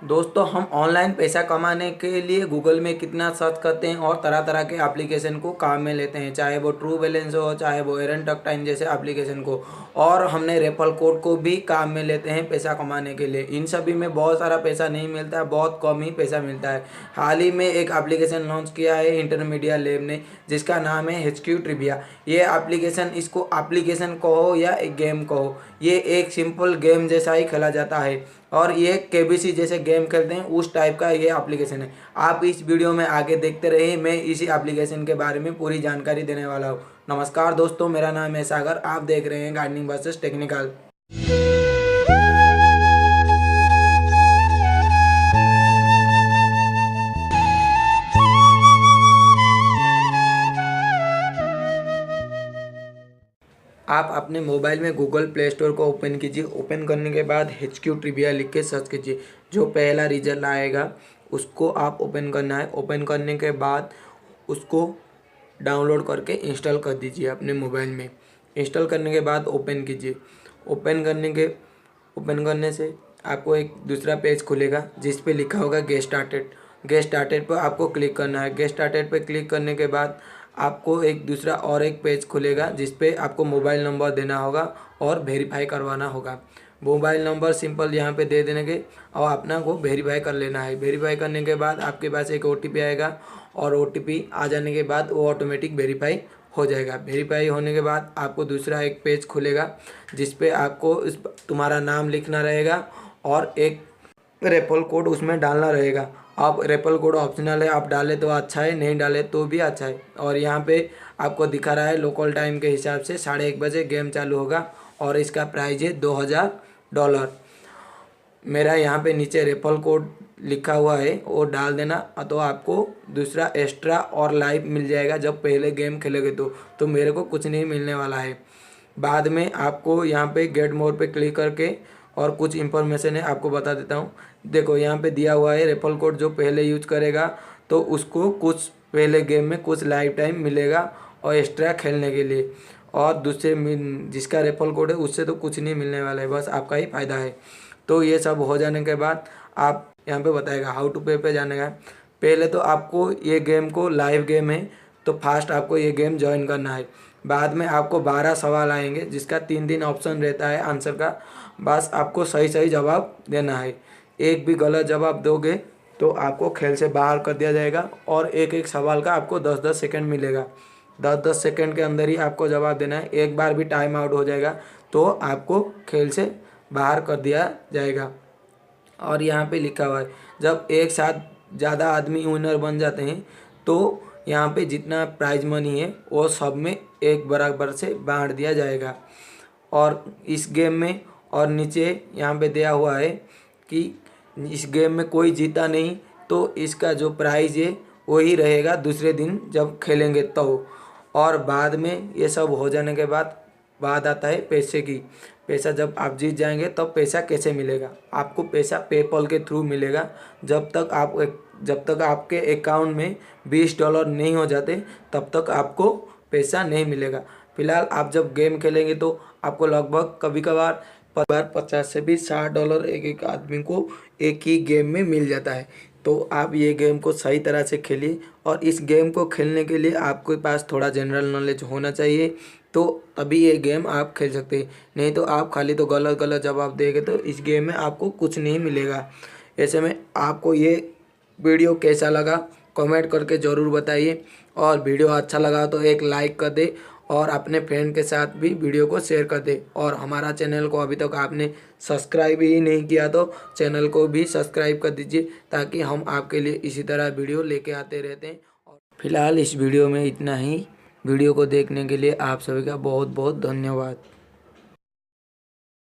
दोस्तों हम ऑनलाइन पैसा कमाने के लिए गूगल में कितना सर्च करते हैं और तरह तरह के एप्लीकेशन को काम में लेते हैं, चाहे वो ट्रू बैलेंस हो, चाहे वो एरन टक टाइम जैसे एप्लीकेशन को। और हमने रेफरल कोड को भी काम में लेते हैं पैसा कमाने के लिए। इन सभी में बहुत सारा पैसा नहीं मिलता है, बहुत कम ही पैसा मिलता है। हाल ही में एक एप्लीकेशन लॉन्च किया है इंटरमीडिया लैब ने, जिसका नाम है HQ ट्रिविया। ये एप्लीकेशन, इसको एप्लीकेशन कहो या एक गेम कहो, ये एक सिंपल गेम जैसा ही खेला जाता है और ये KBC जैसे गेम खेलते हैं उस टाइप का ये एप्लीकेशन है। आप इस वीडियो में आगे देखते रहिए, मैं इसी एप्लीकेशन के बारे में पूरी जानकारी देने वाला हूँ। नमस्कार दोस्तों, मेरा नाम है सागर, आप देख रहे हैं गार्डनिंग वर्सेस टेक्निकल। आप अपने मोबाइल में गूगल प्ले स्टोर को ओपन कीजिए। ओपन करने के बाद HQ ट्रिविया लिख के सर्च कीजिए। जो पहला रिजल्ट आएगा उसको आप ओपन करना है। ओपन करने के बाद उसको डाउनलोड करके इंस्टॉल कर दीजिए अपने मोबाइल में। इंस्टॉल करने के बाद ओपन कीजिए। ओपन करने से आपको एक दूसरा पेज खुलेगा जिस पे लिखा होगा गेट स्टार्टेड। गेट स्टार्टेड पर आपको क्लिक करना है। गेट स्टार्टेड पर क्लिक करने के बाद आपको एक दूसरा और एक पेज खुलेगा जिस पे आपको मोबाइल नंबर देना होगा और वेरीफाई करवाना होगा। मोबाइल नंबर सिंपल यहाँ पे दे देने के और अपना को वेरीफाई कर लेना है। वेरीफाई करने के बाद आपके पास एक OTP आएगा और OTP आ जाने के बाद वो ऑटोमेटिक वेरीफाई हो जाएगा। वेरीफाई होने के बाद आपको दूसरा एक पेज खुलेगा जिस पे आपको तुम्हारा नाम लिखना रहेगा और एक रेफरल कोड उसमें डालना रहेगा। आप रेफरल कोड ऑप्शनल है, आप डालें तो अच्छा है, नहीं डाले तो भी अच्छा है। और यहाँ पे आपको दिखा रहा है लोकल टाइम के हिसाब से 1:30 बजे गेम चालू होगा और इसका प्राइस है $2000। मेरा यहाँ पे नीचे रेफरल कोड लिखा हुआ है, वो डाल देना तो आपको दूसरा एक्स्ट्रा और लाइव मिल जाएगा। जब पहले गेम खेलोगे तो मेरे को कुछ नहीं मिलने वाला है। बाद में आपको यहाँ पे गेट मोर पे क्लिक करके और कुछ इन्फॉर्मेशन है आपको बता देता हूँ। देखो यहाँ पे दिया हुआ है रेफरल कोड जो पहले यूज करेगा तो उसको कुछ पहले गेम में कुछ लाइफ टाइम मिलेगा और एक्स्ट्रा खेलने के लिए। और दूसरे जिसका रेफरल कोड है उससे तो कुछ नहीं मिलने वाला है, बस आपका ही फ़ायदा है। तो ये सब हो जाने के बाद आप यहाँ पे बताएगा हाउ टू पे जाने का। पहले तो आपको ये गेम को, लाइव गेम है तो फास्ट आपको ये गेम ज्वाइन करना है। बाद में आपको 12 सवाल आएंगे जिसका 3 ऑप्शन रहता है आंसर का। बस आपको सही सही जवाब देना है। एक भी गलत जवाब दोगे तो आपको खेल से बाहर कर दिया जाएगा और एक एक सवाल का आपको 10-10 सेकंड मिलेगा। 10-10 सेकंड के अंदर ही आपको जवाब देना है। एक बार भी टाइम आउट हो जाएगा तो आपको खेल से बाहर कर दिया जाएगा। और यहाँ पे लिखा हुआ है जब एक साथ ज़्यादा आदमी विनर बन जाते हैं तो यहाँ पे जितना प्राइज मनी है वो सब में एक बराबर से बांट दिया जाएगा। और इस गेम में और नीचे यहाँ पे दिया हुआ है कि इस गेम में कोई जीता नहीं तो इसका जो प्राइज़ है वही रहेगा दूसरे दिन जब खेलेंगे तो। और बाद में ये सब हो जाने के बाद आता है पैसे की। पैसा जब आप जीत जाएंगे तब पैसा कैसे मिलेगा? आपको पैसा पेपल के थ्रू मिलेगा। जब तक आपके अकाउंट में $20 नहीं हो जाते तब तक आपको पैसा नहीं मिलेगा। फिलहाल आप जब गेम खेलेंगे तो आपको लगभग कभी कभार 50 से भी $60 एक एक आदमी को एक ही गेम में मिल जाता है। तो आप ये गेम को सही तरह से खेलिए और इस गेम को खेलने के लिए आपके पास थोड़ा जनरल नॉलेज होना चाहिए, तो तभी ये गेम आप खेल सकते हैं। नहीं तो आप खाली तो गलत गलत जवाब देंगे तो इस गेम में आपको कुछ नहीं मिलेगा। ऐसे में आपको ये वीडियो कैसा लगा कमेंट करके ज़रूर बताइए और वीडियो अच्छा लगा तो एक लाइक कर दे और अपने फ्रेंड के साथ भी वीडियो को शेयर कर दे। और हमारा चैनल को अभी तक आपने सब्सक्राइब ही नहीं किया तो चैनल को भी सब्सक्राइब कर दीजिए ताकि हम आपके लिए इसी तरह वीडियो लेके आते रहते हैं। और फिलहाल इस वीडियो में इतना ही। वीडियो को देखने के लिए आप सभी का बहुत बहुत धन्यवाद।